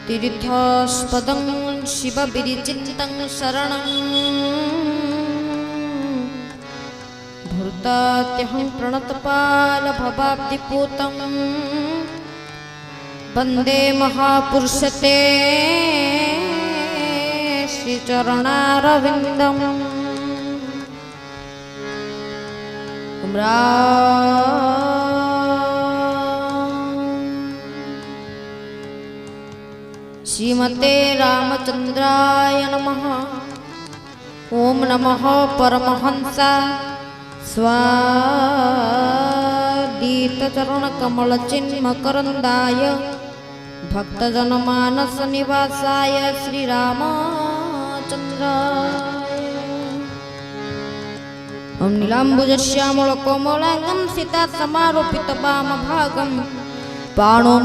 तीर्थास्पदं शिवविरिचिन्तं शरणं भूतात्यहं प्रणतपालभवाब्धिपूतं वन्दे महापुरुषते श्रीचरणारविन्दम्। श्रीमते रामचंद्राय नमः। ओम नमः परमहंसा स्वादितचरणकमलचिन्मकरन्दाय भक्तजनमानसनिवासाय श्रीरामचन्द्राय। ओम नीलाम्बुजश्यामलकोमलाङ्गं सीतासमारोपितवामभागं पाणो